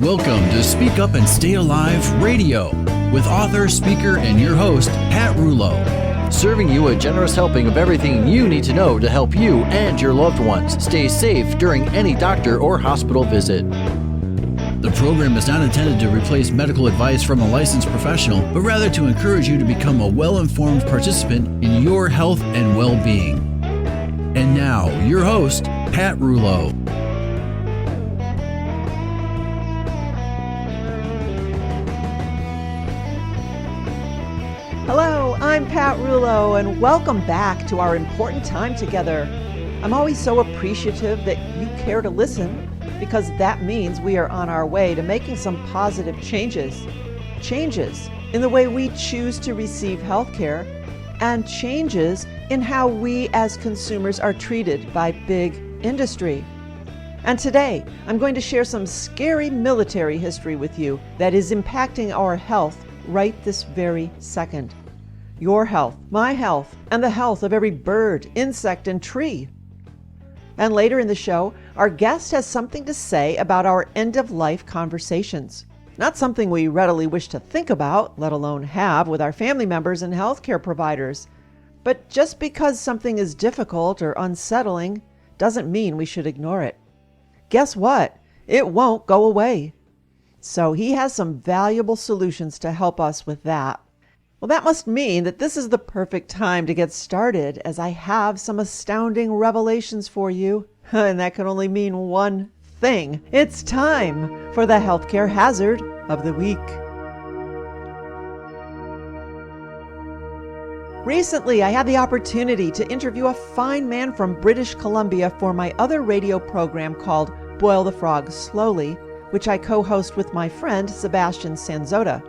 Welcome to Speak Up and Stay Alive RadiOh with author, speaker, and your host, Pat Rouleau. Serving you a generous helping of everything you need to know to help you and your loved ones stay safe during any doctor or hospital visit. The program is not intended to replace medical advice from a licensed professional, but rather to encourage you to become a well-informed participant in your health and well-being. And now, your host, Pat Rouleau. Hello, I'm Pat Rouleau, and welcome back to our important time together. I'm always so appreciative that you care to listen, because that means we are on our way to making some positive changes. Changes in the way we choose to receive healthcare, and changes in how we as consumers are treated by big industry. And today, I'm going to share some scary military history with you that is impacting our health right this very second. Your health, my health, and the health of every bird, insect, and tree. And later in the show, our guest has something to say about our end-of-life conversations. Not something we readily wish to think about, let alone have with our family members and healthcare providers. But just because something is difficult or unsettling doesn't mean we should ignore it. Guess what? It won't go away. So he has some valuable solutions to help us with that. Well, that must mean that this is the perfect time to get started, as I have some astounding revelations for you. And that can only mean one thing. It's time for the Healthcare Hazard of the Week. Recently, I had the opportunity to interview a fine man from British Columbia for my other radio program called Boil the Frog Slowly, which I co-host with my friend Sebastian Sanzota.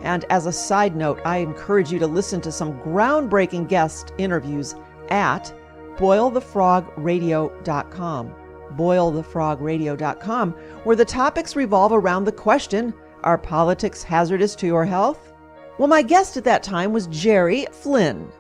And as a side note, I encourage you to listen to some groundbreaking guest interviews at boilthefrogradio.com. boilthefrogradio.com, where the topics revolve around the question, are politics hazardous to your health? Well, my guest at that time was Jerry Flynn.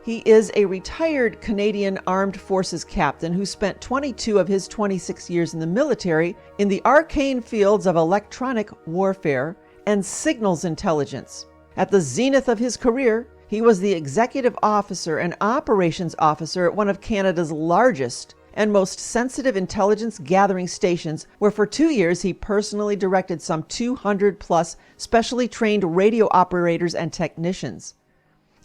He is a retired Canadian Armed Forces captain who spent 22 of his 26 years in the military in the arcane fields of electronic warfare and signals intelligence. At the zenith of his career, he was the executive officer and operations officer at one of Canada's largest and most sensitive intelligence gathering stations, where for 2 years he personally directed some 200 plus specially trained radio operators and technicians.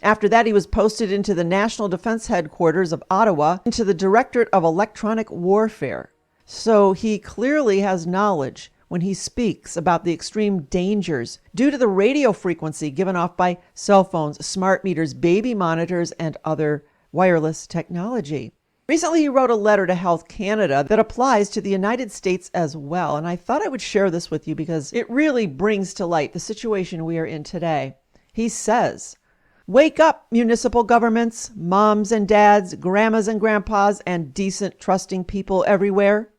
After that, he was posted into the National Defense Headquarters of Ottawa into the Directorate of Electronic Warfare. So he clearly has knowledge when he speaks about the extreme dangers due to the radio frequency given off by cell phones, smart meters, baby monitors, and other wireless technology. Recently, he wrote a letter to Health Canada that applies to the United States as well, and I thought I would share this with you because it really brings to light the situation we are in today. He says, "Wake up, municipal governments, moms and dads, grandmas and grandpas, and decent, trusting people everywhere.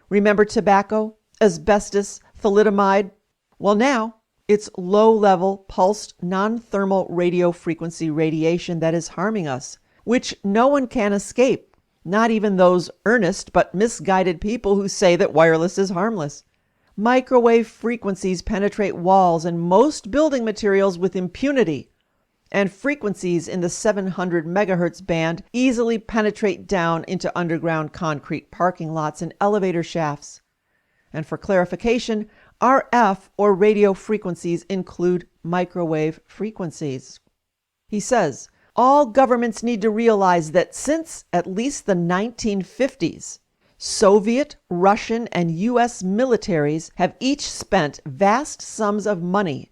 Remember tobacco, asbestos, thalidomide? Well, now it's low-level, pulsed, non-thermal radio frequency radiation that is harming us, which no one can escape, not even those earnest but misguided people who say that wireless is harmless. Microwave frequencies penetrate walls and most building materials with impunity, and frequencies in the 700 megahertz band easily penetrate down into underground concrete parking lots and elevator shafts. And for clarification, RF or radio frequencies include microwave frequencies." He says, "All governments need to realize that since at least the 1950s, Soviet, Russian, and US militaries have each spent vast sums of money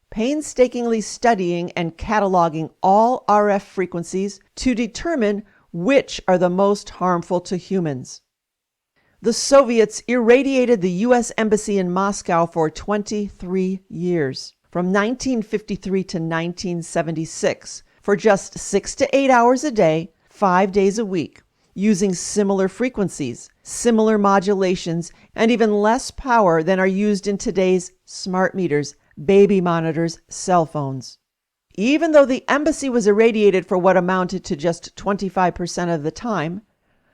painstakingly studying and cataloging all RF frequencies to determine which are the most harmful to humans. The Soviets irradiated the U.S. Embassy in Moscow for 23 years, from 1953 to 1976, for just 6 to 8 hours a day, 5 days a week, using similar frequencies, similar modulations, and even less power than are used in today's smart meters, baby monitors, cell phones. Even though the embassy was irradiated for what amounted to just 25% of the time,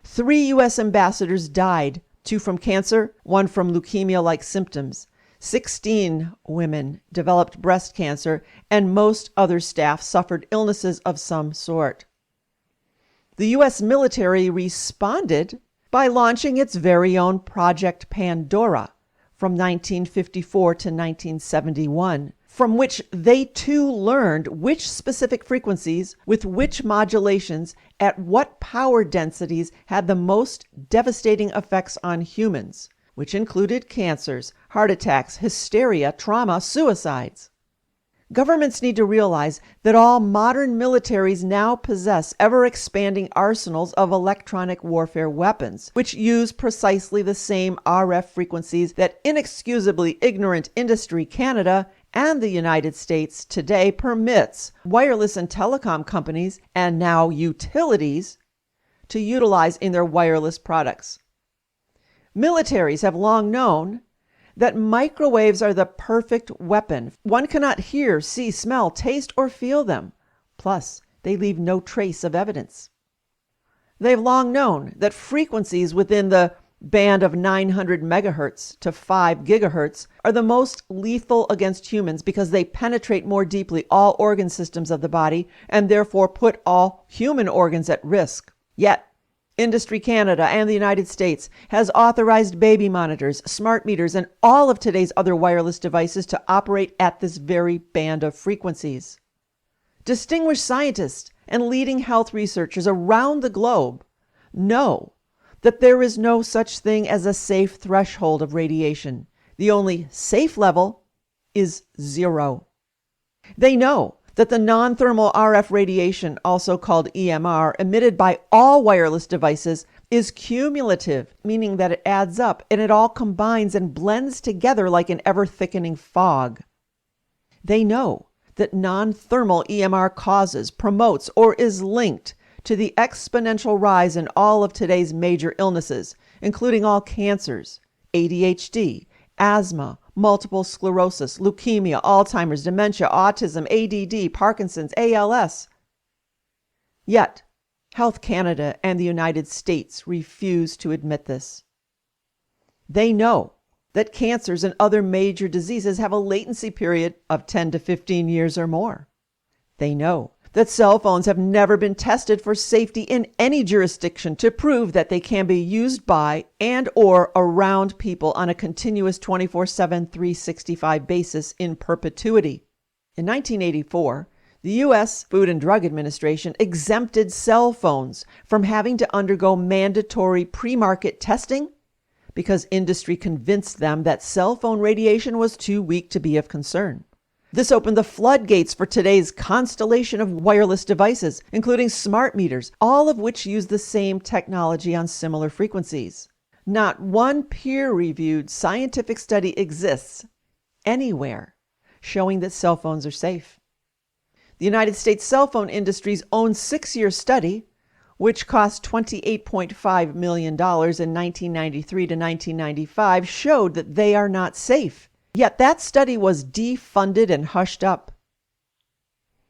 3 U.S. ambassadors died 2 from cancer, 1 from leukemia-like symptoms. 16 women developed breast cancer, and most other staff suffered illnesses of some sort. The U.S. military responded by launching its very own Project Pandora from 1954 to 1971, from which they too learned which specific frequencies with which modulations at what power densities had the most devastating effects on humans, which included cancers, heart attacks, hysteria, trauma, suicides. Governments need to realize that all modern militaries now possess ever-expanding arsenals of electronic warfare weapons, which use precisely the same RF frequencies that inexcusably ignorant industry Canada and the United States today permits wireless and telecom companies, and now utilities, to utilize in their wireless products. Militaries have long known that microwaves are the perfect weapon. One cannot hear, see, smell, taste, or feel them. Plus, they leave no trace of evidence. They've long known that frequencies within the band of 900 megahertz to 5 gigahertz are the most lethal against humans because they penetrate more deeply all organ systems of the body and therefore put all human organs at risk. Yet, Industry Canada and the United States has authorized baby monitors, smart meters, and all of today's other wireless devices to operate at this very band of frequencies. Distinguished scientists and leading health researchers around the globe know that there is no such thing as a safe threshold of radiation. The only safe level is 0. They know that the non-thermal RF radiation, also called EMR, emitted by all wireless devices is cumulative, meaning that it adds up and it all combines and blends together like an ever-thickening fog. They know that non-thermal EMR causes, promotes, or is linked to the exponential rise in all of today's major illnesses, including all cancers, ADHD, asthma, multiple sclerosis, leukemia, Alzheimer's, dementia, autism, ADD, Parkinson's, ALS. Yet, Health Canada and the United States refuse to admit this. They know that cancers and other major diseases have a latency period of 10 to 15 years or more. They know that cell phones have never been tested for safety in any jurisdiction to prove that they can be used by and or around people on a continuous 24/7, 365 basis in perpetuity. In 1984, the U.S. Food and Drug Administration exempted cell phones from having to undergo mandatory pre-market testing because industry convinced them that cell phone radiation was too weak to be of concern. This opened the floodgates for today's constellation of wireless devices, including smart meters, all of which use the same technology on similar frequencies. Not one peer-reviewed scientific study exists anywhere showing that cell phones are safe. The United States cell phone industry's own 6-year study, which cost $28.5 million in 1993 to 1995, showed that they are not safe. Yet that study was defunded and hushed up.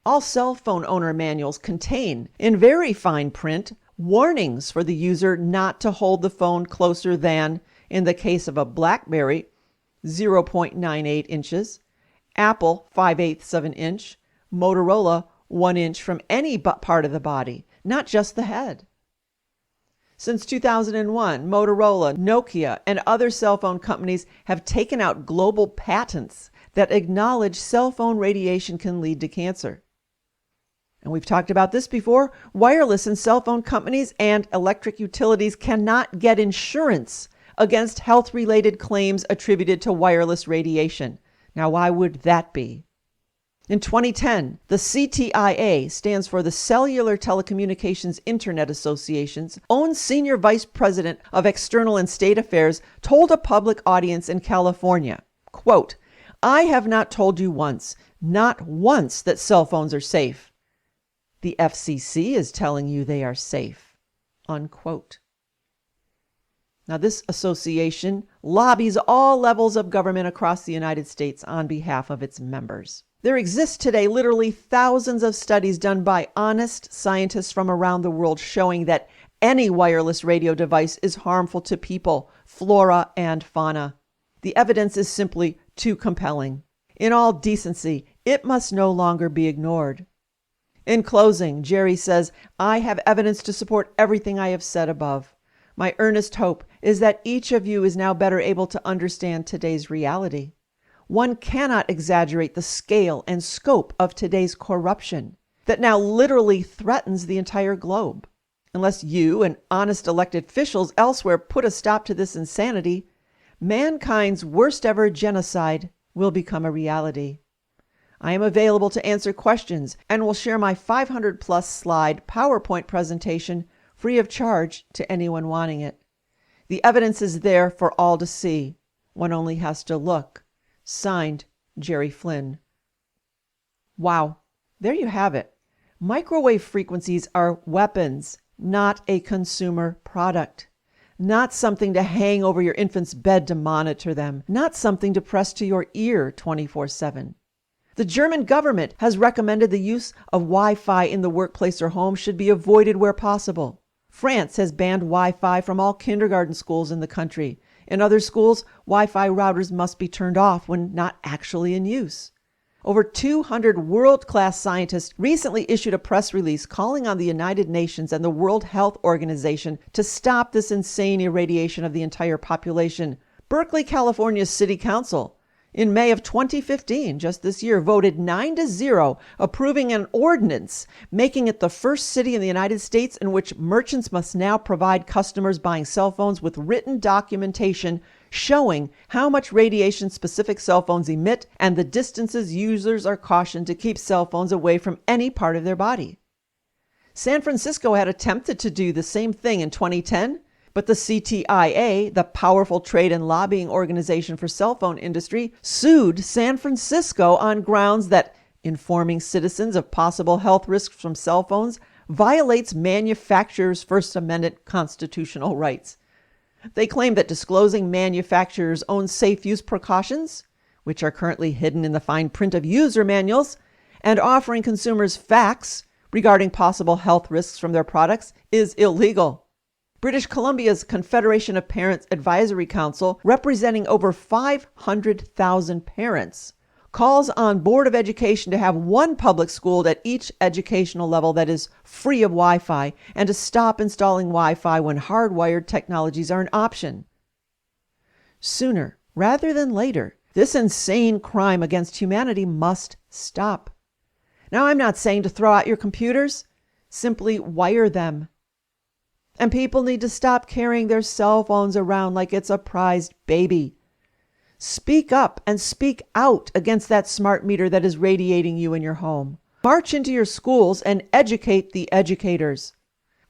All cell phone owner manuals contain, in very fine print, warnings for the user not to hold the phone closer than, in the case of a BlackBerry, 0.98 inches, Apple 5/8 of an inch, Motorola 1 inch from any part of the body, not just the head. Since 2001, Motorola, Nokia, and other cell phone companies have taken out global patents that acknowledge cell phone radiation can lead to cancer. And we've talked about this before. Wireless and cell phone companies and electric utilities cannot get insurance against health-related claims attributed to wireless radiation. Now, why would that be? In 2010, the CTIA, stands for the Cellular Telecommunications Internet Association's own senior vice president of external and state affairs told a public audience in California, quote, "I have not told you once, not once, that cell phones are safe. The FCC is telling you they are safe," unquote. Now, this association lobbies all levels of government across the United States on behalf of its members. There exist today literally thousands of studies done by honest scientists from around the world showing that any wireless radio device is harmful to people, flora and fauna. The evidence is simply too compelling. In all decency, it must no longer be ignored. In closing, Jerry says, I have evidence to support everything I have said above. My earnest hope is that each of you is now better able to understand today's reality. One cannot exaggerate the scale and scope of today's corruption that now literally threatens the entire globe. Unless you and honest elected officials elsewhere put a stop to this insanity, mankind's worst ever genocide will become a reality. I am available to answer questions and will share my 500-plus slide PowerPoint presentation free of charge to anyone wanting it. The evidence is there for all to see. One only has to look. Signed, Jerry Flynn. Wow, there you have it. Microwave frequencies are weapons, not a consumer product. Not something to hang over your infant's bed to monitor them. Not something to press to your ear 24/7. The German government has recommended the use of Wi-Fi in the workplace or home should be avoided where possible. France has banned Wi-Fi from all kindergarten schools in the country. In other schools, Wi-Fi routers must be turned off when not actually in use. Over 200 world-class scientists recently issued a press release calling on the United Nations and the World Health Organization to stop this insane irradiation of the entire population. Berkeley, California's City Council, in May of 2015, just this year, voted 9-0, approving an ordinance making it the first city in the United States in which merchants must now provide customers buying cell phones with written documentation showing how much radiation specific cell phones emit and the distances users are cautioned to keep cell phones away from any part of their body. San Francisco had attempted to do the same thing in 2010, but the CTIA, the powerful trade and lobbying organization for cell phone industry, sued San Francisco on grounds that informing citizens of possible health risks from cell phones violates manufacturers' First Amendment constitutional rights. They claim that disclosing manufacturers' own safe use precautions, which are currently hidden in the fine print of user manuals, and offering consumers facts regarding possible health risks from their products is illegal. British Columbia's Confederation of Parents Advisory Council, representing over 500,000 parents, calls on Board of Education to have one public school at each educational level that is free of Wi-Fi and to stop installing Wi-Fi when hardwired technologies are an option. Sooner rather than later, this insane crime against humanity must stop. Now, I'm not saying to throw out your computers, simply wire them. And people need to stop carrying their cell phones around like it's a prized baby. Speak up and speak out against that smart meter that is radiating you in your home. March into your schools and educate the educators.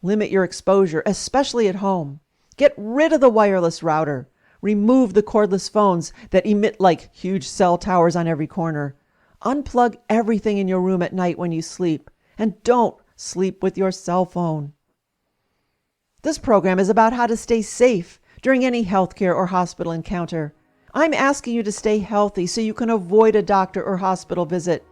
Limit your exposure, especially at home. Get rid of the wireless router. Remove the cordless phones that emit like huge cell towers on every corner. Unplug everything in your room at night when you sleep. And don't sleep with your cell phone. This program is about how to stay safe during any healthcare or hospital encounter. I'm asking you to stay healthy so you can avoid a doctor or hospital visit.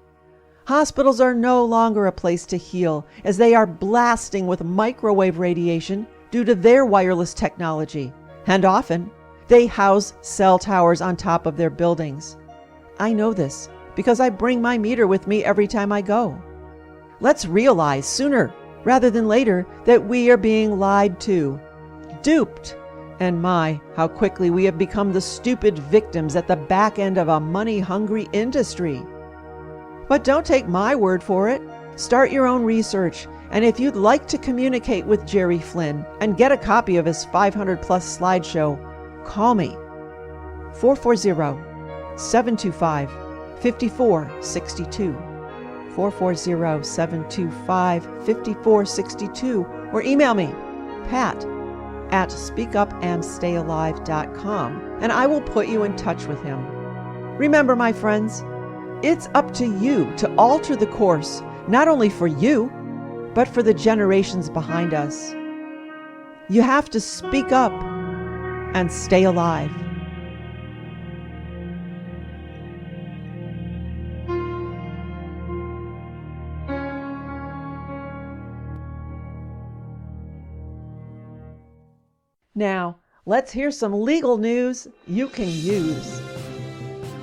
Hospitals are no longer a place to heal, as they are blasting with microwave radiation due to their wireless technology. And often, they house cell towers on top of their buildings. I know this because I bring my meter with me every time I go. Let's realize sooner rather than later that we are being lied to, duped, and my, how quickly we have become the stupid victims at the back end of a money-hungry industry. But don't take my word for it. Start your own research, and if you'd like to communicate with Jerry Flynn and get a copy of his 500-plus slideshow, call me, 440-725-5462. 440-725-5462, or email me, pat@speakupandstayalive.com, and I will put you in touch with him. Remember, my friends, it's up to you to alter the course, not only for you, but for the generations behind us. You have to speak up and stay alive. Now, Let's hear some legal news you can use.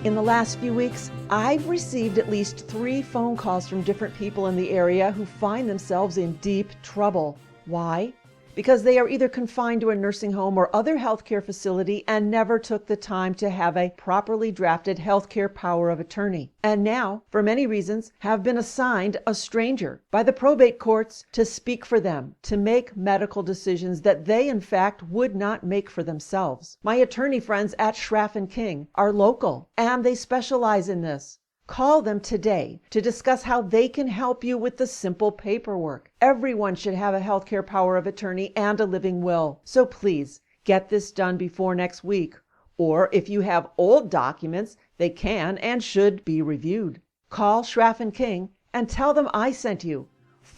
In the last few weeks, I've received at least 3 phone calls from different people in the area who find themselves in deep trouble. Why? Because they are either confined to a nursing home or other healthcare facility and never took the time to have a properly drafted healthcare power of attorney. And now, for many reasons, have been assigned a stranger by the probate courts to speak for them, to make medical decisions that they in fact would not make for themselves. My attorney friends at Schraff & King are local and they specialize in this. Call them today to discuss how they can help you with the simple paperwork. Everyone should have a healthcare power of attorney and a living will. So please get this done before next week. Or if you have old documents, they can and should be reviewed. Call Schraff & King and tell them I sent you.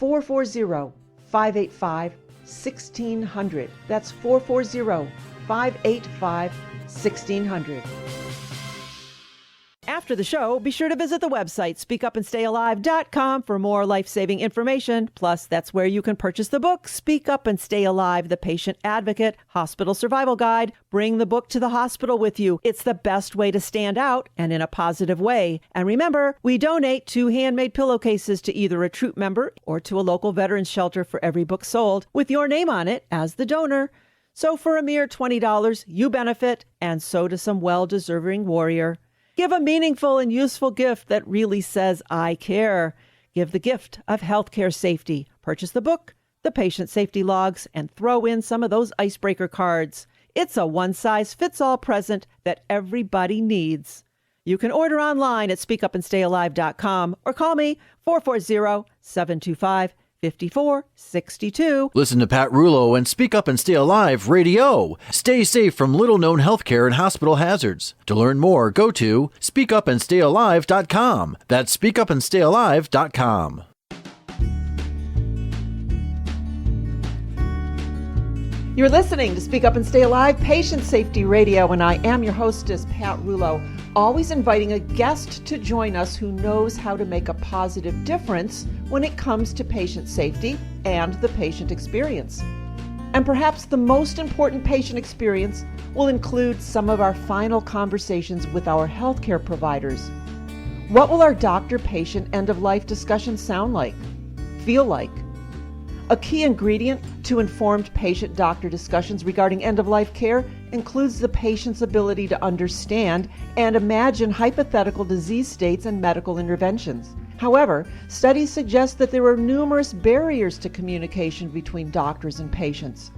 440-585-1600. That's 440-585-1600. After the show, be sure to visit the website speakupandstayalive.com for more life-saving information. Plus, that's where you can purchase the book, Speak Up and Stay Alive, The Patient Advocate Hospital Survival Guide. Bring the book to the hospital with you. It's the best way to stand out and in a positive way. And remember, we donate 2 handmade pillowcases to either a troop member or to a local veterans shelter for every book sold with your name on it as the donor. So for a mere $20, you benefit, and so does some well-deserving warrior. Give a meaningful and useful gift that really says, I care. Give the gift of healthcare safety. Purchase the book, the patient safety logs, and throw in some of those icebreaker cards. It's a one-size-fits-all present that everybody needs. You can order online at speakupandstayalive.com or call me 440-725-5462. Listen to Pat Rouleau and Speak Up and Stay Alive RadiOh. Stay safe from little-known healthcare and hospital hazards. To learn more, go to speakupandstayalive.com. That's speakupandstayalive.com. You're listening to Speak Up and Stay Alive, Patient Safety Radio, and I am your hostess, Pat Rouleau, always inviting a guest to join us who knows how to make a positive difference when it comes to patient safety and the patient experience. And perhaps the most important patient experience will include some of our final conversations with our healthcare providers. What will our doctor-patient end-of-life discussion sound like, feel like? A key ingredient to informed patient-doctor discussions regarding end-of-life care includes the patient's ability to understand and imagine hypothetical disease states and medical interventions. However, studies suggest that there are numerous barriers to communication between doctors and patients.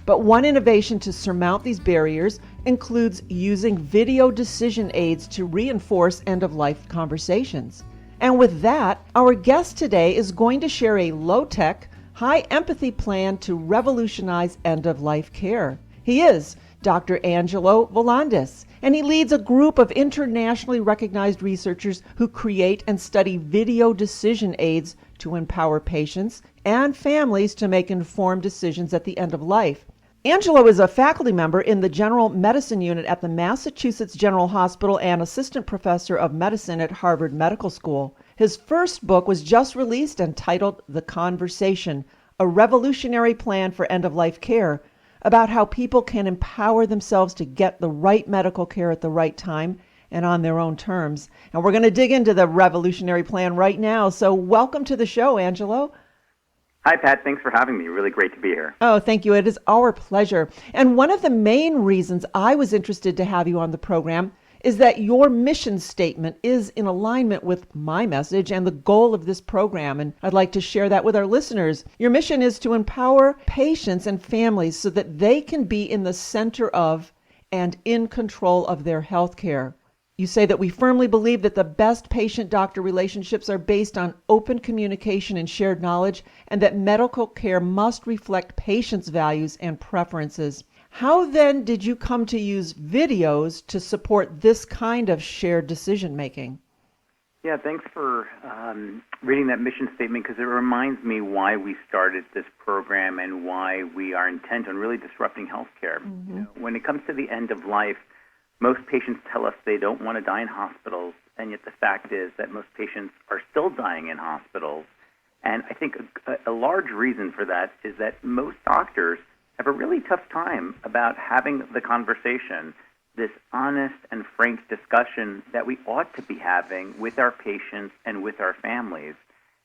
But one innovation to surmount these barriers includes using video decision aids to reinforce end-of-life conversations. And with that, our guest today is going to share a low-tech, high-empathy plan to revolutionize end-of-life care. He is Dr. Angelo Volandes, and he leads a group of internationally recognized researchers who create and study video decision aids to empower patients and families to make informed decisions at the end of life. Angelo is a faculty member in the General Medicine Unit at the Massachusetts General Hospital and assistant professor of medicine at Harvard Medical School. His first book was just released and titled The Conversation, a revolutionary plan for end-of-life care, about how people can empower themselves to get the right medical care at the right time and on their own terms. And we're going to dig into the revolutionary plan right now. So welcome to the show, Angelo. Hi, Pat. Thanks for having me. Really great to be here. Oh, thank you. It is our pleasure. And one of the main reasons I was interested to have you on the program is that your mission statement is in alignment with my message and the goal of this program, and I'd like to share that with our listeners. Your mission is to empower patients and families so that they can be in the center of and in control of their health care. You say that we firmly believe that the best patient-doctor relationships are based on open communication and shared knowledge, and that medical care must reflect patients' values and preferences. How then did you come to use videos to support this kind of shared decision-making? Yeah, thanks for reading that mission statement, because it reminds me why we started this program and why we are intent on really disrupting healthcare. Mm-hmm. You know, when it comes to the end of life, most patients tell us they don't want to die in hospitals, and yet the fact is that most patients are still dying in hospitals. And I think a large reason for that is that most doctors have a really tough time about having the conversation, this honest and frank discussion that we ought to be having with our patients and with our families.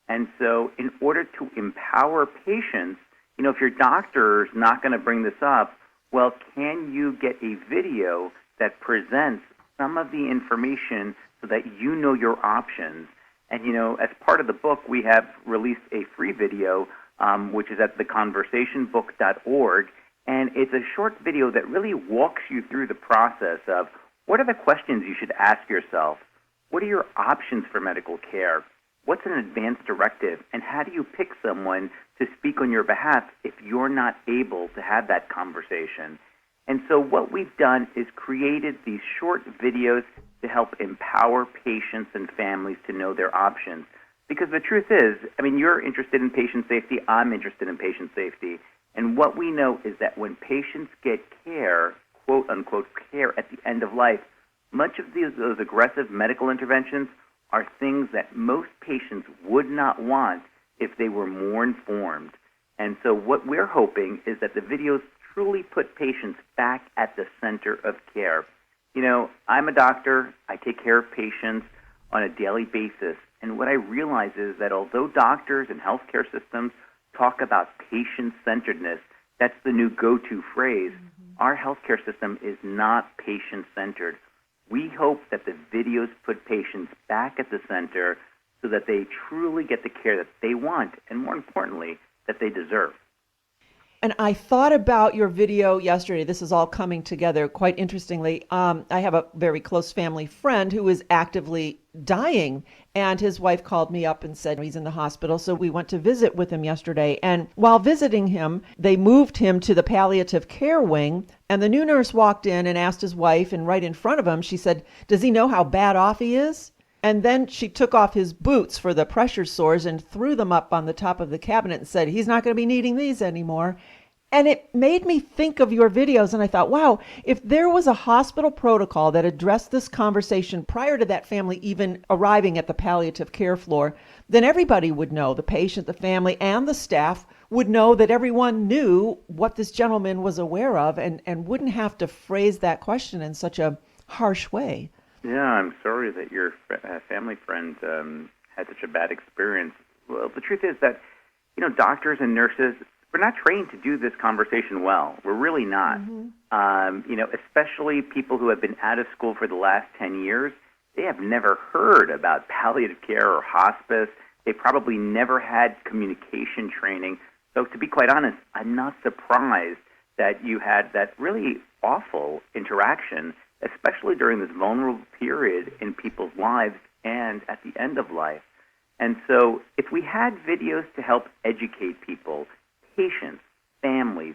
And so in order to empower patients, if your doctor is not going to bring this up, well, can you get a video that presents some of the information so that you know your options? And, as part of the book, we have released a free video, which is at theconversationbook.org. And it's a short video that really walks you through the process of what are the questions you should ask yourself? What are your options for medical care? What's an advance directive? And how do you pick someone to speak on your behalf if you're not able to have that conversation? And so what we've done is created these short videos to help empower patients and families to know their options. Because the truth is, you're interested in patient safety, I'm interested in patient safety. And what we know is that when patients get care, quote unquote care at the end of life, much of those aggressive medical interventions are things that most patients would not want if they were more informed. And so what we're hoping is that the videos truly put patients back at the center of care. I'm a doctor. I take care of patients on a daily basis. And what I realize is that although doctors and healthcare systems talk about patient-centeredness, that's the new go-to phrase, our healthcare system is not patient-centered. We hope that the videos put patients back at the center so that they truly get the care that they want, and more importantly, that they deserve. And I thought about your video yesterday. This is all coming together quite interestingly. I have a very close family friend who is actively dying, and his wife called me up and said he's in the hospital. So we went to visit with him yesterday. And while visiting him, they moved him to the palliative care wing. And the new nurse walked in and asked his wife, and right in front of him, she said, "Does he know how bad off he is?" And then she took off his boots for the pressure sores and threw them up on the top of the cabinet and said, "He's not going to be needing these anymore." And it made me think of your videos, and I thought, wow, if there was a hospital protocol that addressed this conversation prior to that family even arriving at the palliative care floor, then everybody would know, the patient, the family, and the staff would know that everyone knew what this gentleman was aware of and wouldn't have to phrase that question in such a harsh way. Yeah, I'm sorry that your family friend had such a bad experience. Well, the truth is that, doctors and nurses, we're not trained to do this conversation well. We're really not. Especially people who have been out of school for the last 10 years, they have never heard about palliative care or hospice. They probably never had communication training. So to be quite honest, I'm not surprised that you had that really awful interaction, especially during this vulnerable period in people's lives and at the end of life. And so if we had videos to help educate people, patients, families,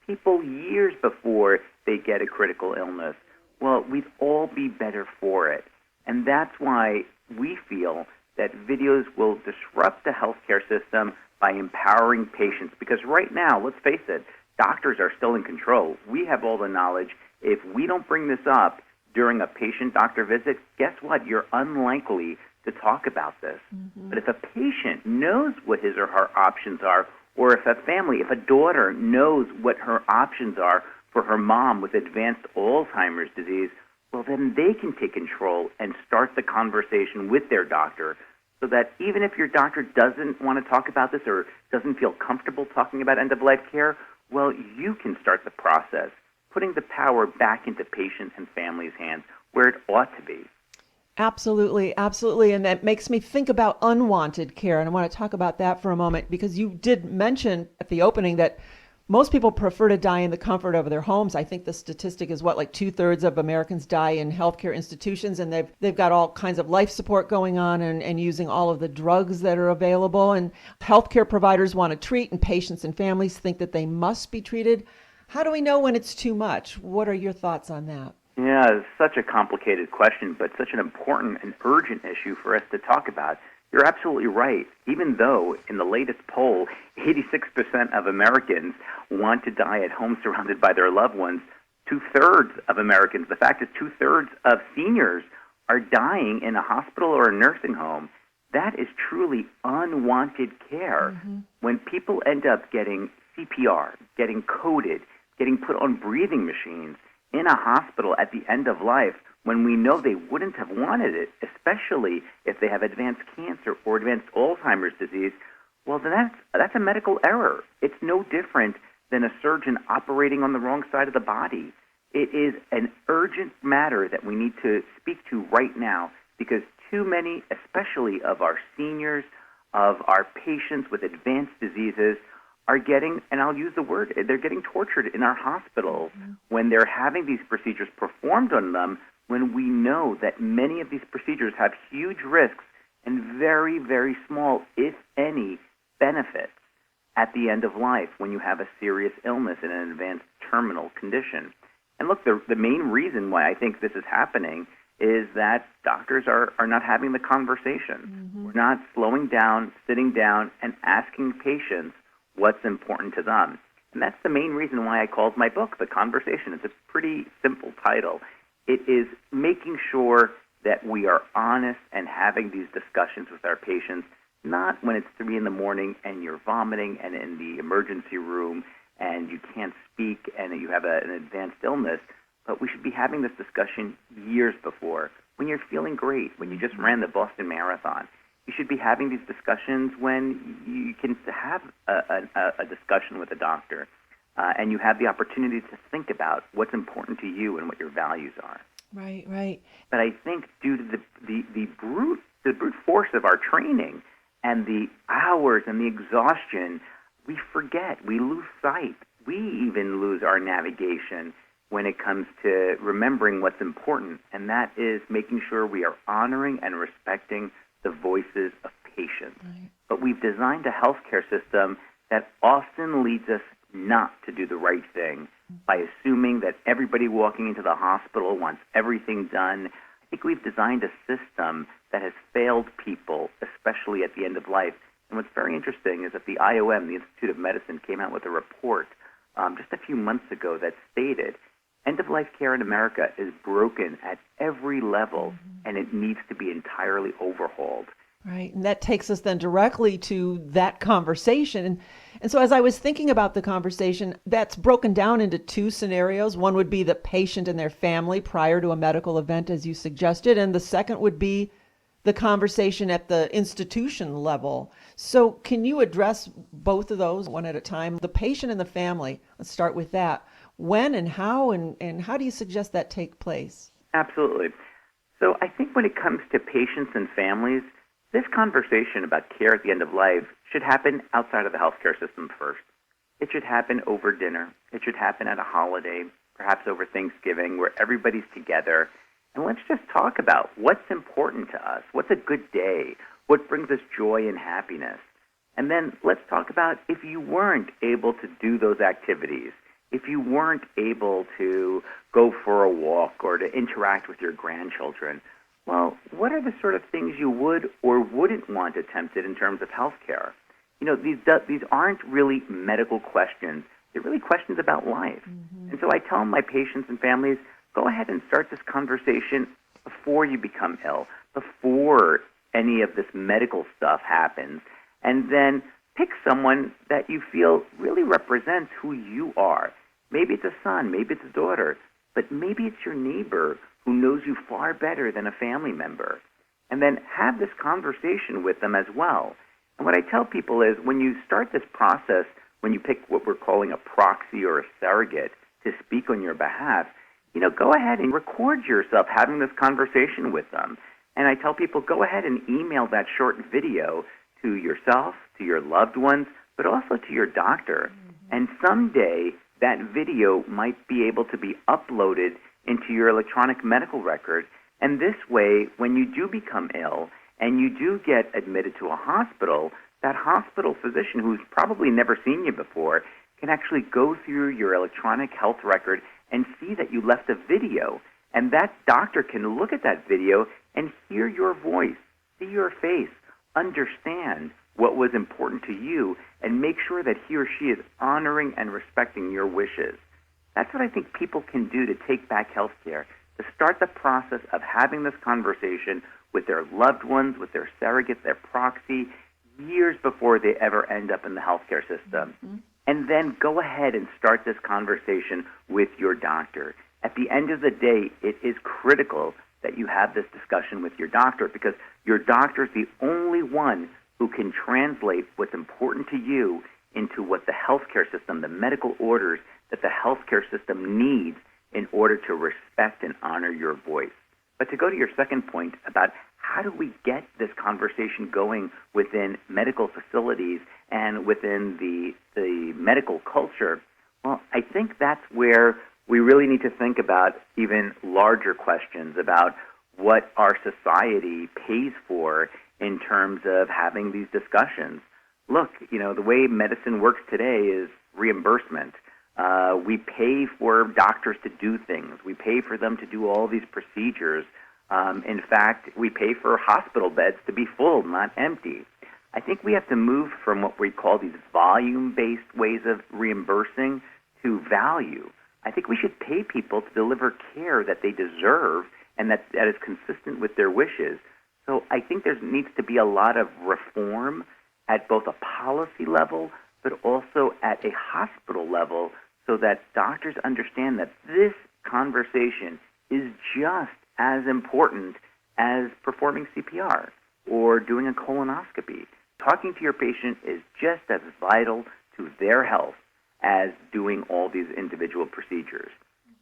people years before they get a critical illness, well, we'd all be better for it. And that's why we feel that videos will disrupt the healthcare system by empowering patients. Because right now, let's face it, doctors are still in control. We have all the knowledge. If we don't bring this up during a patient-doctor visit, guess what? You're unlikely to talk about this. But if a patient knows what his or her options are, or if a family, if a daughter knows what her options are for her mom with advanced Alzheimer's disease, well, then they can take control and start the conversation with their doctor so that even if your doctor doesn't want to talk about this or doesn't feel comfortable talking about end-of-life care, well, you can start the process, putting the power back into patient and family's hands where it ought to be. Absolutely, absolutely. And that makes me think about unwanted care. And I want to talk about that for a moment because you did mention at the opening that most people prefer to die in the comfort of their homes. I think the statistic is like 2/3 of Americans die in healthcare institutions, and they've got all kinds of life support going on and using all of the drugs that are available. And healthcare providers want to treat, and patients and families think that they must be treated. How do we know when it's too much? What are your thoughts on that? Yeah, it's such a complicated question, but such an important and urgent issue for us to talk about. You're absolutely right. Even though in the latest poll, 86% of Americans want to die at home surrounded by their loved ones, 2/3 of Americans, the fact is 2/3 of seniors are dying in a hospital or a nursing home. That is truly unwanted care. When people end up getting CPR, getting coded, getting put on breathing machines in a hospital at the end of life when we know they wouldn't have wanted it, especially if they have advanced cancer or advanced Alzheimer's disease, well, then that's a medical error. It's no different than a surgeon operating on the wrong side of the body. It is an urgent matter that we need to speak to right now because too many, especially of our seniors, of our patients with advanced diseases, are getting, and I'll use the word, they're getting tortured in our hospitals when they're having these procedures performed on them, when we know that many of these procedures have huge risks and very, very small, if any, benefits at the end of life when you have a serious illness and an advanced terminal condition. And look, the main reason why I think this is happening is that doctors are not having the conversation. We're not slowing down, sitting down, and asking patients what's important to them. And that's the main reason why I called my book The Conversation. It's a pretty simple title. It is making sure that we are honest and having these discussions with our patients, not when it's 3 in the morning and you're vomiting and in the emergency room and you can't speak and you have an advanced illness, but we should be having this discussion years before, when you're feeling great, when you just ran the Boston Marathon. You should be having these discussions when you can have a discussion with a doctor and you have the opportunity to think about what's important to you and what your values are. Right, right. But I think due to the brute force of our training and the hours and the exhaustion, we forget, we lose sight. We even lose our navigation when it comes to remembering what's important, and that is making sure we are honoring and respecting the voices of patients. Right. But we've designed a healthcare system that often leads us not to do the right thing by assuming that everybody walking into the hospital wants everything done. I think we've designed a system that has failed people, especially at the end of life. And what's very interesting is that the IOM, the Institute of Medicine, came out with a report just a few months ago that stated end-of-life care in America is broken at every level, and it needs to be entirely overhauled. Right, and that takes us then directly to that conversation. And so as I was thinking about the conversation, that's broken down into 2 scenarios. One would be the patient and their family prior to a medical event, as you suggested, and the second would be the conversation at the institution level. So can you address both of those one at a time? The patient and the family, let's start with that. When and how do you suggest that take place? Absolutely. So I think when it comes to patients and families, this conversation about care at the end of life should happen outside of the healthcare system first. It should happen over dinner. It should happen at a holiday, perhaps over Thanksgiving, where everybody's together. And let's just talk about what's important to us, what's a good day, what brings us joy and happiness. And then let's talk about if you weren't able to do those activities, if you weren't able to go for a walk or to interact with your grandchildren, well, what are the sort of things you would or wouldn't want attempted in terms of health care? You know, these aren't really medical questions. They're really questions about life. And so I tell my patients and families, go ahead and start this conversation before you become ill, before any of this medical stuff happens, and then pick someone that you feel really represents who you are. Maybe it's a son, maybe it's a daughter, but maybe it's your neighbor who knows you far better than a family member. And then have this conversation with them as well. And what I tell people is when you start this process, when you pick what we're calling a proxy or a surrogate to speak on your behalf, you know, go ahead and record yourself having this conversation with them. And I tell people, go ahead and email that short video to yourself, to your loved ones, but also to your doctor. And someday that video might be able to be uploaded into your electronic medical record. And this way, when you do become ill and you do get admitted to a hospital, that hospital physician who's probably never seen you before can actually go through your electronic health record and see that you left a video. And that doctor can look at that video and hear your voice, see your face, understand what was important to you, and make sure that he or she is honoring and respecting your wishes. That's what I think people can do to take back health care, to start the process of having this conversation with their loved ones, with their surrogate, their proxy, years before they ever end up in the healthcare system. and then go ahead and start this conversation with your doctor. At the end of the day, it is critical that you have this discussion with your doctor, because your doctor is the only one who can translate what's important to you into what the healthcare system, the medical orders that the healthcare system needs in order to respect and honor your voice. But to go to your second point about how do we get this conversation going within medical facilities and within the medical culture, well, I think that's where we really need to think about even larger questions about what our society pays for in terms of having these discussions. Look, the way medicine works today is reimbursement. We pay for doctors to do things. We pay for them to do all these procedures. In fact, we pay for hospital beds to be full, not empty. I think we have to move from what we call these volume-based ways of reimbursing to value. I think we should pay people to deliver care that they deserve and that is consistent with their wishes. So I think there needs to be a lot of reform at both a policy level but also at a hospital level so that doctors understand that this conversation is just as important as performing CPR or doing a colonoscopy. Talking to your patient is just as vital to their health as doing all these individual procedures.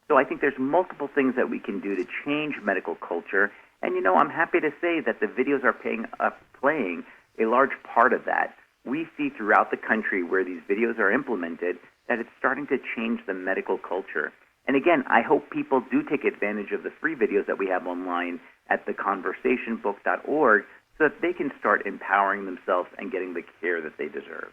So I think there's multiple things that we can do to change medical culture. And, I'm happy to say that the videos are playing a large part of that. We see throughout the country where these videos are implemented that it's starting to change the medical culture. And again, I hope people do take advantage of the free videos that we have online at theconversationbook.org so that they can start empowering themselves and getting the care that they deserve.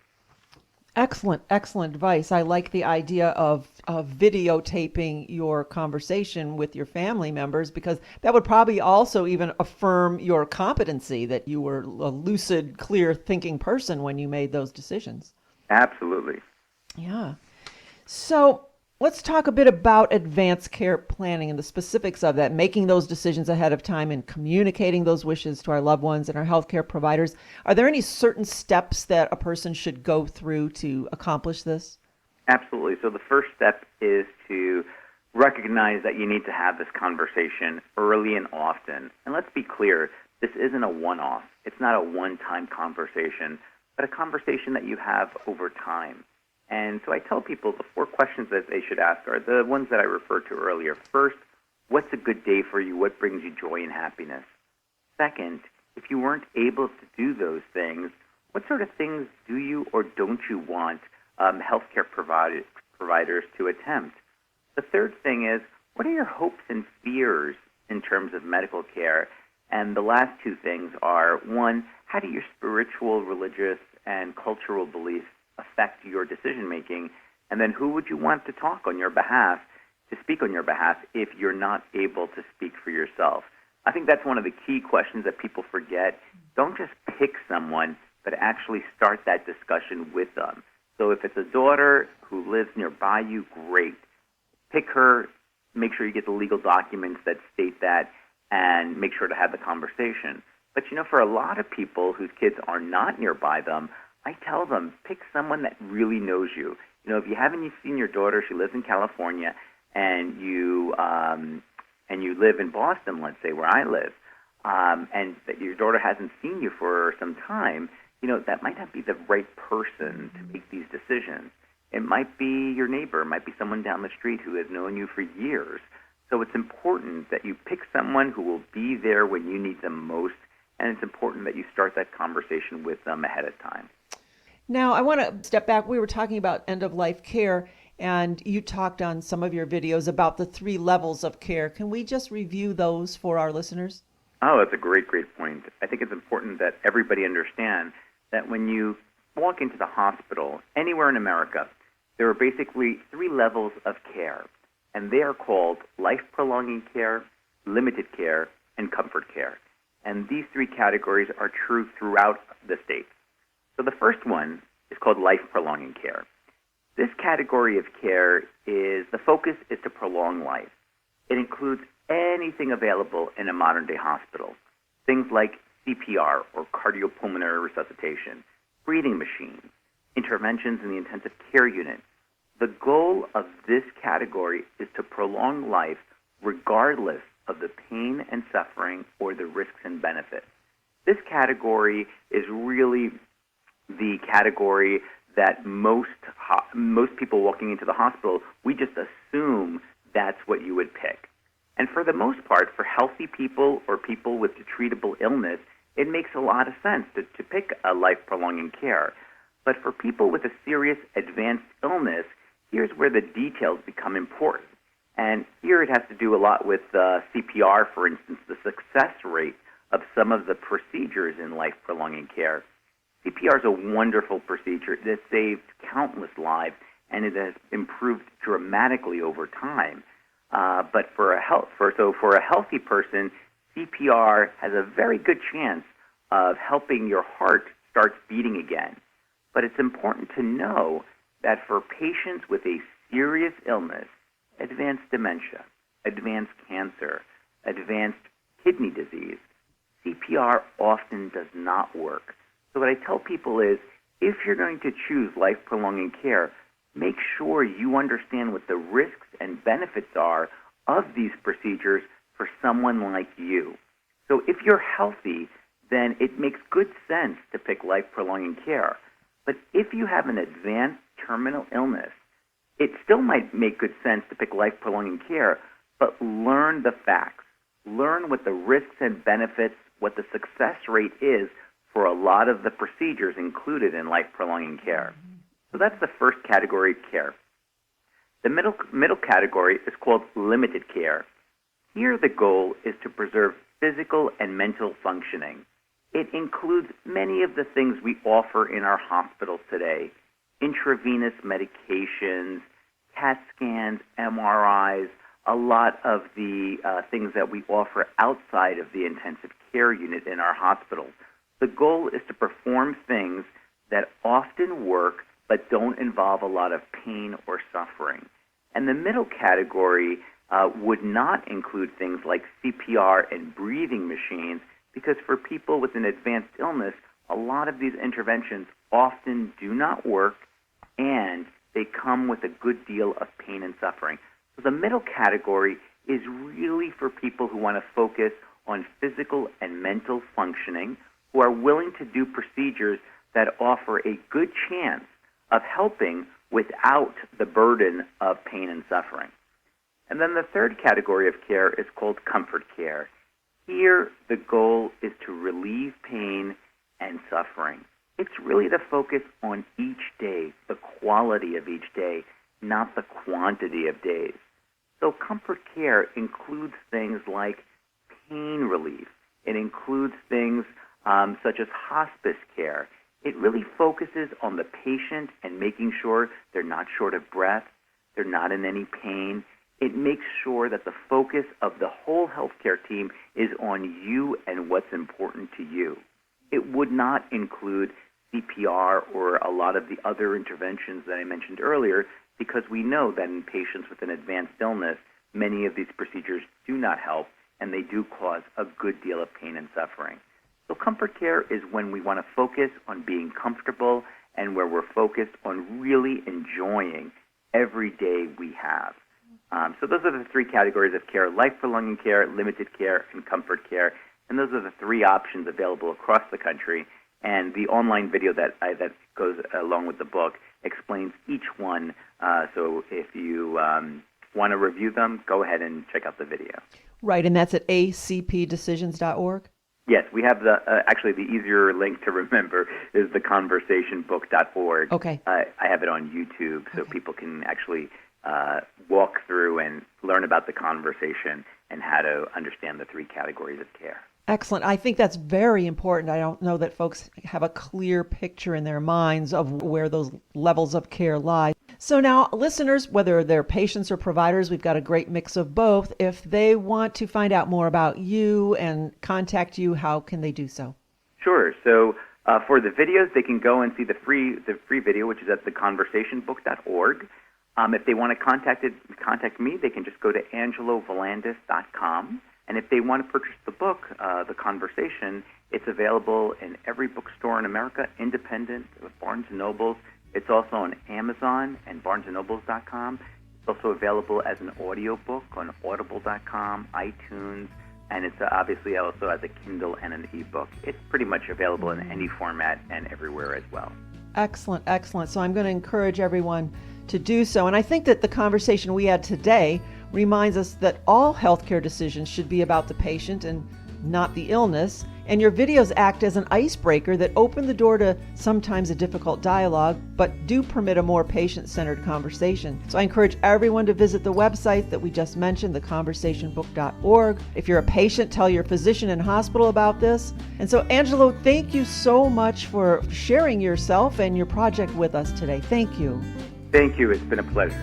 Excellent advice. I like the idea of videotaping your conversation with your family members, because that would probably also even affirm your competency, that you were a lucid, clear thinking person when you made those decisions. Absolutely. Yeah. So let's talk a bit about advanced care planning and the specifics of that, making those decisions ahead of time and communicating those wishes to our loved ones and our healthcare providers. Are there any certain steps that a person should go through to accomplish this? Absolutely. So the first step is to recognize that you need to have this conversation early and often. And let's be clear, this isn't a one-off. It's not a one-time conversation, but a conversation that you have over time. And so I tell people the 4 questions that they should ask are the ones that I referred to earlier. First, what's a good day for you? What brings you joy and happiness? Second, if you weren't able to do those things, what sort of things do you or don't you want healthcare providers to attempt? The third thing is, what are your hopes and fears in terms of medical care? And the last 2 things are, 1, how do your spiritual, religious, and cultural beliefs affect your decision-making? And then who would you want to talk on your behalf, to speak on your behalf, if you're not able to speak for yourself? I think that's one of the key questions that people forget. Don't just pick someone, but actually start that discussion with them. So if it's a daughter who lives nearby you, great. Pick her, make sure you get the legal documents that state that, and make sure to have the conversation. But, for a lot of people whose kids are not nearby them, I tell them, pick someone that really knows you. If you haven't seen your daughter, she lives in California, and you live in Boston, let's say, where I live, and that your daughter hasn't seen you for some time, that might not be the right person to make these decisions. It might be your neighbor, it might be someone down the street who has known you for years. So it's important that you pick someone who will be there when you need them most, and it's important that you start that conversation with them ahead of time. Now, I want to step back. We were talking about end-of-life care, and you talked on some of your videos about the 3 levels of care. Can we just review those for our listeners? Oh, that's a great point. I think it's important that everybody understand that when you walk into the hospital anywhere in America, there are basically 3 levels of care, and they are called life-prolonging care, limited care, and comfort care. And these 3 categories are true throughout the states. So the first one is called life-prolonging care. This category of care the focus is to prolong life. It includes anything available in a modern-day hospital, things like CPR or cardiopulmonary resuscitation, breathing machines, interventions in the intensive care unit. The goal of this category is to prolong life regardless of the pain and suffering or the risks and benefits. This category is really the category that most people walking into the hospital, we just assume that's what you would pick. And for the most part, for healthy people or people with treatable illness, it makes a lot of sense to pick a life-prolonging care. But for people with a serious advanced illness, here's where the details become important. And here it has to do a lot with CPR, for instance, the success rate of some of the procedures in life-prolonging care. CPR is a wonderful procedure. It has saved countless lives, and it has improved dramatically over time. But for a healthy person, CPR has a very good chance of helping your heart start beating again. But it's important to know that for patients with a serious illness, advanced dementia, advanced cancer, advanced kidney disease, CPR often does not work. So what I tell people is, if you're going to choose life-prolonging care, make sure you understand what the risks and benefits are of these procedures for someone like you. So if you're healthy, then it makes good sense to pick life-prolonging care. But if you have an advanced terminal illness, it still might make good sense to pick life-prolonging care, but learn the facts. Learn what the risks and benefits, what the success rate is for a lot of the procedures included in life-prolonging care. So that's the first category of care. The middle category is called limited care. Here the goal is to preserve physical and mental functioning. It includes many of the things we offer in our hospitals today: intravenous medications, CAT scans, MRIs, a lot of the things that we offer outside of the intensive care unit in our hospitals. The goal is to perform things that often work but don't involve a lot of pain or suffering. And the middle category would not include things like CPR and breathing machines, because for people with an advanced illness, a lot of these interventions often do not work, and they come with a good deal of pain and suffering. So the middle category is really for people who want to focus on physical and mental functioning, who are willing to do procedures that offer a good chance of helping without the burden of pain and suffering. And then the third category of care is called comfort care. Here, the goal is to relieve pain and suffering. It's really the focus on each day, the quality of each day, not the quantity of days. So comfort care includes things like pain relief. It includes things such as hospice care. It really focuses on the patient and making sure they're not short of breath, they're not in any pain. It makes sure that the focus of the whole healthcare team is on you and what's important to you. It would not include CPR or a lot of the other interventions that I mentioned earlier, because we know that in patients with an advanced illness, many of these procedures do not help, and they do cause a good deal of pain and suffering. So comfort care is when we want to focus on being comfortable and where we're focused on really enjoying every day we have. So those are the three categories of care: life-prolonging care, limited care, and comfort care. And those are the three options available across the country. And the online video that goes along with the book explains each one. So if you want to review them, go ahead and check out the video. Right, and that's at acpdecisions.org? Yes, we have actually the easier link to remember is theconversationbook.org. Okay. I have it on YouTube, so people can actually walk through and learn about the conversation and how to understand the three categories of care. Excellent. I think that's very important. I don't know that folks have a clear picture in their minds of where those levels of care lie. So now, listeners, whether they're patients or providers, we've got a great mix of both. If they want to find out more about you and contact you, how can they do so? Sure. So for the videos, they can go and see the free video, which is at theconversationbook.org. If they want to contact me, they can just go to angelovolandes.com. And if they want to purchase the book, The Conversation, it's available in every bookstore in America, independent, Barnes & Nobles. It's also on Amazon and BarnesandNobles.com. It's also available as an audiobook on Audible.com, iTunes, and it's obviously also as a Kindle and an ebook. It's pretty much available in any format and everywhere as well. Excellent, excellent. So I'm going to encourage everyone to do so. And I think that the conversation we had today reminds us that all healthcare decisions should be about the patient and not the illness. And your videos act as an icebreaker that open the door to sometimes a difficult dialogue, but do permit a more patient-centered conversation. So I encourage everyone to visit the website that we just mentioned, theconversationbook.org. If you're a patient, tell your physician and hospital about this. And so, Angelo, thank you so much for sharing yourself and your project with us today. Thank you. Thank you. It's been a pleasure.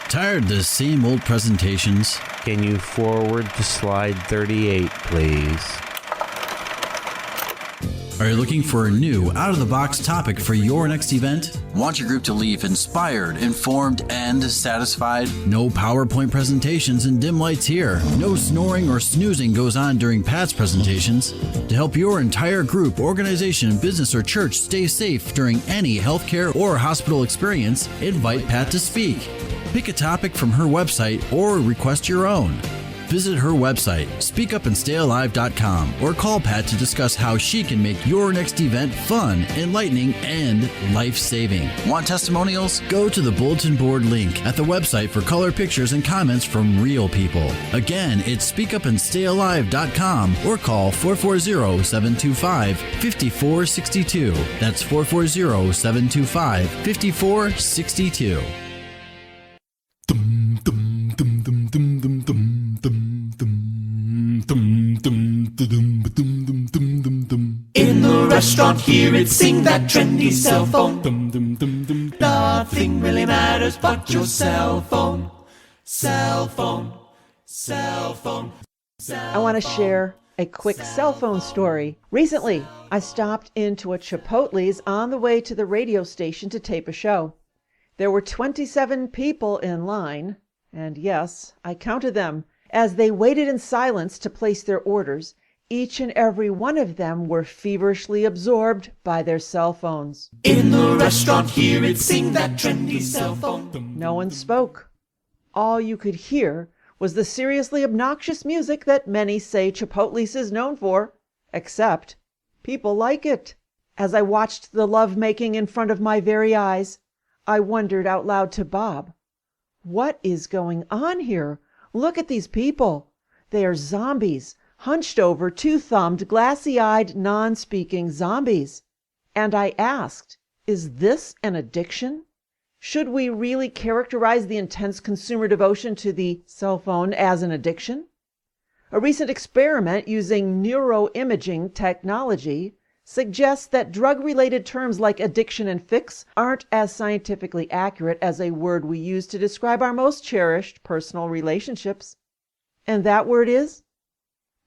Tired of the same old presentations? Can you forward to slide 38, please? Are you looking for a new, out-of-the-box topic for your next event? Want your group to leave inspired, informed, and satisfied? No PowerPoint presentations and dim lights here. No snoring or snoozing goes on during Pat's presentations. To help your entire group, organization, business, or church stay safe during any healthcare or hospital experience, invite Pat to speak. Pick a topic from her website or request your own. Visit her website, speakupandstayalive.com, or call Pat to discuss how she can make your next event fun, enlightening, and life-saving. Want testimonials? Go to the bulletin board link at the website for color pictures and comments from real people. Again, it's speakupandstayalive.com or call 440-725-5462. That's 440-725-5462. In the restaurant, hear it sing that trendy cell phone. Nothing really matters but your cell phone. Cell phone. Cell phone. I want to share a quick cell phone story. Recently, I stopped into a Chipotle's on the way to the radio station to tape a show. There were 27 people in line, and yes, I counted them. As they waited in silence to place their orders, each and every one of them were feverishly absorbed by their cell phones. In the restaurant, hear it sing that trendy cell phone. No one spoke. All you could hear was the seriously obnoxious music that many say Chipotle's is known for, except people like it. As I watched the lovemaking in front of my very eyes, I wondered out loud to Bob, what is going on here? Look at these people. They are zombies, hunched over, two-thumbed, glassy-eyed, non-speaking zombies. And I asked, is this an addiction? Should we really characterize the intense consumer devotion to the cell phone as an addiction? A recent experiment using neuroimaging technology suggests that drug-related terms like addiction and fix aren't as scientifically accurate as a word we use to describe our most cherished personal relationships. And that word is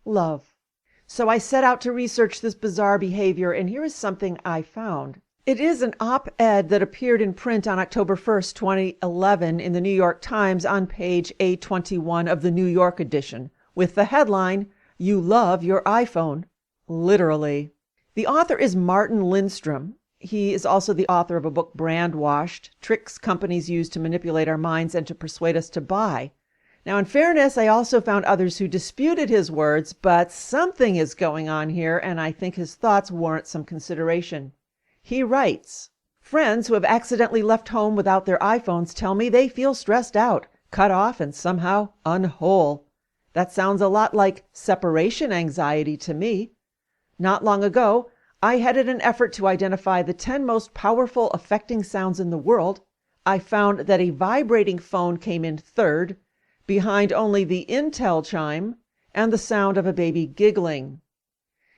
love. So I set out to research this bizarre behavior, and here is something I found. It is an op-ed that appeared in print on October 1st, 2011 in the New York Times on page A21 of the New York edition, with the headline, "You Love Your iPhone." Literally. The author is Martin Lindstrom. He is also the author of a book, Brand Washed, Tricks Companies Use to Manipulate Our Minds and to Persuade Us to Buy. Now, in fairness, I also found others who disputed his words, but something is going on here, and I think his thoughts warrant some consideration. He writes, friends who have accidentally left home without their iPhones tell me they feel stressed out, cut off, and somehow unwhole. That sounds a lot like separation anxiety to me. Not long ago, I headed an effort to identify the 10 most powerful affecting sounds in the world. I found that a vibrating phone came in third, behind only the Intel chime and the sound of a baby giggling.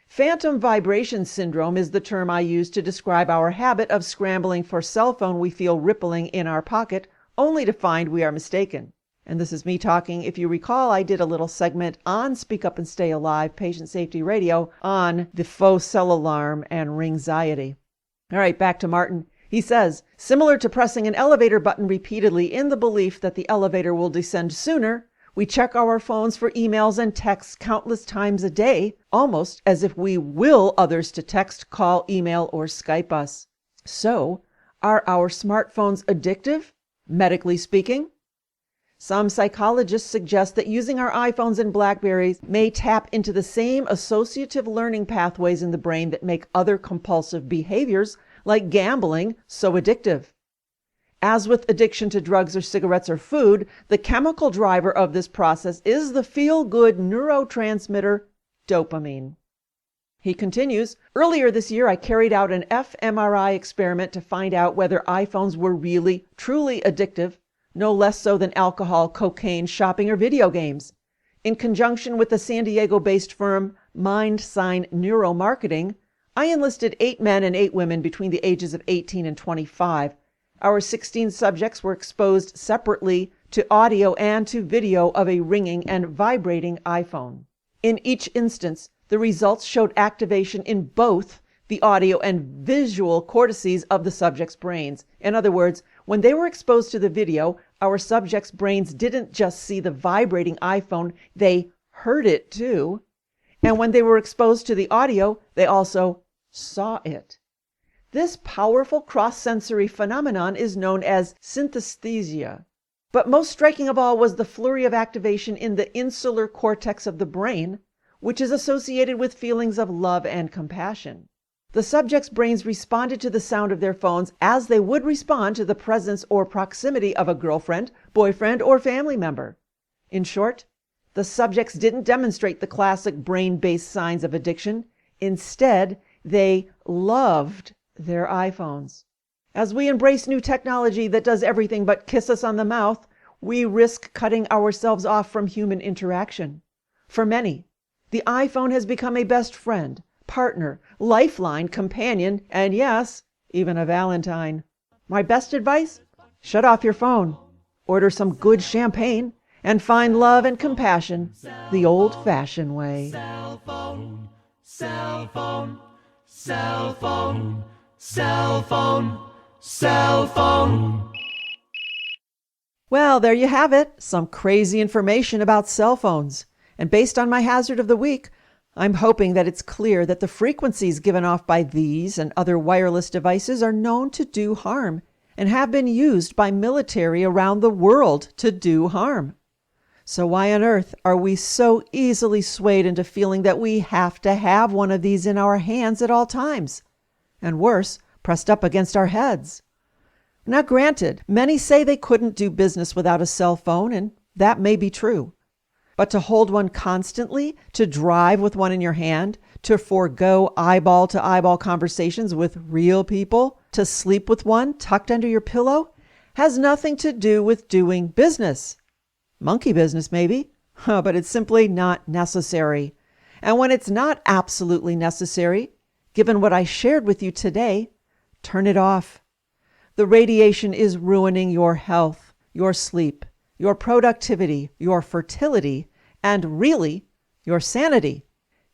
Phantom vibration syndrome is the term I use to describe our habit of scrambling for cell phone we feel rippling in our pocket, only to find we are mistaken. And this is me talking. If you recall, I did a little segment on Speak Up and Stay Alive, Patient Safety Radio, on the faux cell alarm and ringxiety. All right, back to Martin. He says, similar to pressing an elevator button repeatedly in the belief that the elevator will descend sooner, we check our phones for emails and texts countless times a day, almost as if we will others to text, call, email, or Skype us. So, are our smartphones addictive, medically speaking? Some psychologists suggest that using our iPhones and Blackberries may tap into the same associative learning pathways in the brain that make other compulsive behaviors, like gambling, so addictive. As with addiction to drugs or cigarettes or food, the chemical driver of this process is the feel-good neurotransmitter dopamine. He continues, earlier this year I carried out an fMRI experiment to find out whether iPhones were really, truly addictive, no less so than alcohol, cocaine, shopping, or video games. In conjunction with the San Diego-based firm MindSign Neuromarketing, I enlisted 8 men and 8 women between the ages of 18 and 25. Our 16 subjects were exposed separately to audio and to video of a ringing and vibrating iPhone. In each instance, the results showed activation in both the audio and visual cortices of the subjects' brains. In other words, when they were exposed to the video, our subjects' brains didn't just see the vibrating iPhone, they heard it too. And when they were exposed to the audio, they also saw it. This powerful cross-sensory phenomenon is known as synesthesia. But most striking of all was the flurry of activation in the insular cortex of the brain, which is associated with feelings of love and compassion. The subjects' brains responded to the sound of their phones as they would respond to the presence or proximity of a girlfriend, boyfriend, or family member. In short, the subjects didn't demonstrate the classic brain-based signs of addiction. Instead, they loved their iPhones. As we embrace new technology that does everything but kiss us on the mouth, we risk cutting ourselves off from human interaction. For many, the iPhone has become a best friend, partner, lifeline, companion, and yes, even a Valentine. My best advice? Shut off your phone, order some good champagne, and find love and compassion the old-fashioned way. Cell phone, cell phone, cell phone, cell phone, cell phone. Well, there you have it, some crazy information about cell phones. And based on my hazard of the week, I'm hoping that it's clear that the frequencies given off by these and other wireless devices are known to do harm and have been used by military around the world to do harm. So why on earth are we so easily swayed into feeling that we have to have one of these in our hands at all times? And worse, pressed up against our heads. Now granted, many say they couldn't do business without a cell phone, and that may be true. But to hold one constantly, to drive with one in your hand, to forego eyeball-to-eyeball conversations with real people, to sleep with one tucked under your pillow, has nothing to do with doing business. Monkey business, maybe, but it's simply not necessary. And when it's not absolutely necessary, given what I shared with you today, turn it off. The radiation is ruining your health, your sleep, your productivity, your fertility, and really, your sanity.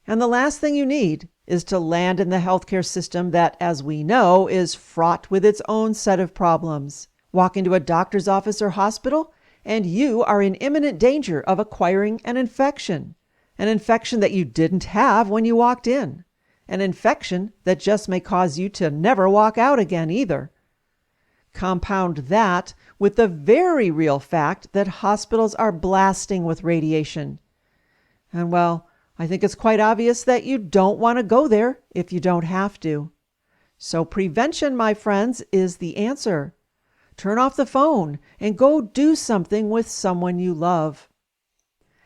And the last thing you need is to land in the healthcare system that, as we know, is fraught with its own set of problems. Walk into a doctor's office or hospital, and you are in imminent danger of acquiring an infection that you didn't have when you walked in, an infection that just may cause you to never walk out again either. Compound that with the very real fact that hospitals are blasting with radiation. And well, I think it's quite obvious that you don't want to go there if you don't have to. So prevention, my friends, is the answer. Turn off the phone and go do something with someone you love.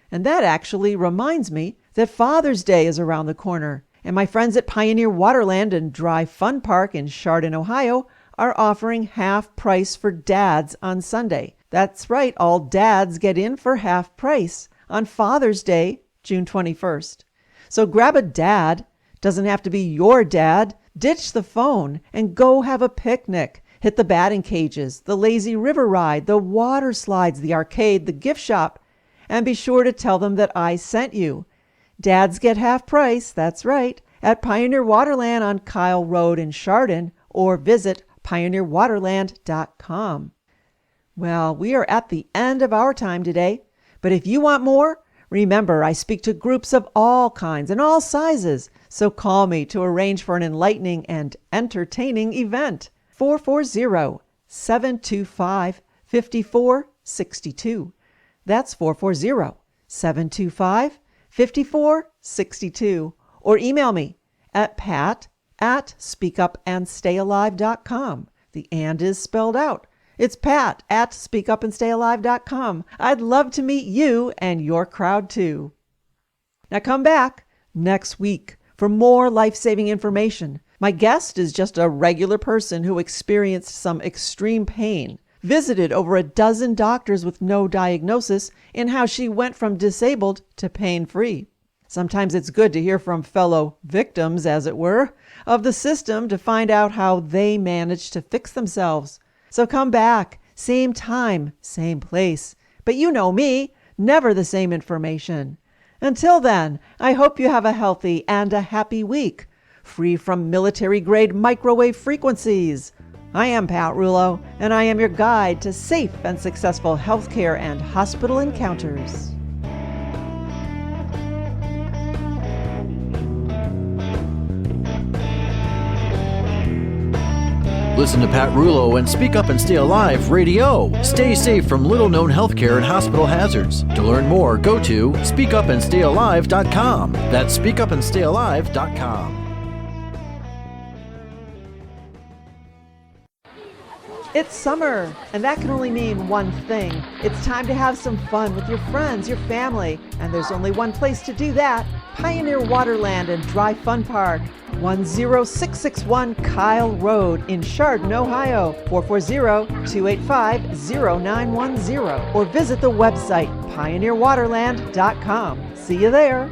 And that actually reminds me that Father's Day is around the corner, and my friends at Pioneer Waterland and Dry Fun Park in Chardon, Ohio, are offering half price for dads on Sunday. That's right, all dads get in for half price on Father's Day, June 21st. So grab a dad, doesn't have to be your dad, ditch the phone and go have a picnic. Hit the batting cages, the lazy river ride, the water slides, the arcade, the gift shop, and be sure to tell them that I sent you. Dads get half price, that's right, at Pioneer Waterland on Kyle Road in Chardon, or visit pioneerwaterland.com. Well, we are at the end of our time today, but if you want more, remember I speak to groups of all kinds and all sizes, so call me to arrange for an enlightening and entertaining event. 440-725-5462. That's 440-725-5462. Or email me at pat@speakupandstayalive.com. The "and" is spelled out. It's pat@speakupandstayalive.com. I'd love to meet you and your crowd too. Now come back next week for more life-saving information. My guest is just a regular person who experienced some extreme pain, visited over a dozen doctors with no diagnosis, and how she went from disabled to pain-free. Sometimes it's good to hear from fellow victims, as it were, of the system to find out how they managed to fix themselves. So come back, same time, same place. But you know me, never the same information. Until then, I hope you have a healthy and a happy week, free from military-grade microwave frequencies. I am Pat Rouleau, and I am your guide to safe and successful healthcare and hospital encounters. Listen to Pat Rouleau and Speak Up and Stay Alive RadiOh. Stay safe from little-known healthcare and hospital hazards. To learn more, go to speakupandstayalive.com. That's speakupandstayalive.com. It's summer, and that can only mean one thing. It's time to have some fun with your friends, your family, and there's only one place to do that: Pioneer Waterland and Dry Fun Park, 10661 Kyle Road in Chardon, Ohio, 440-285-0910, or visit the website pioneerwaterland.com. See you there.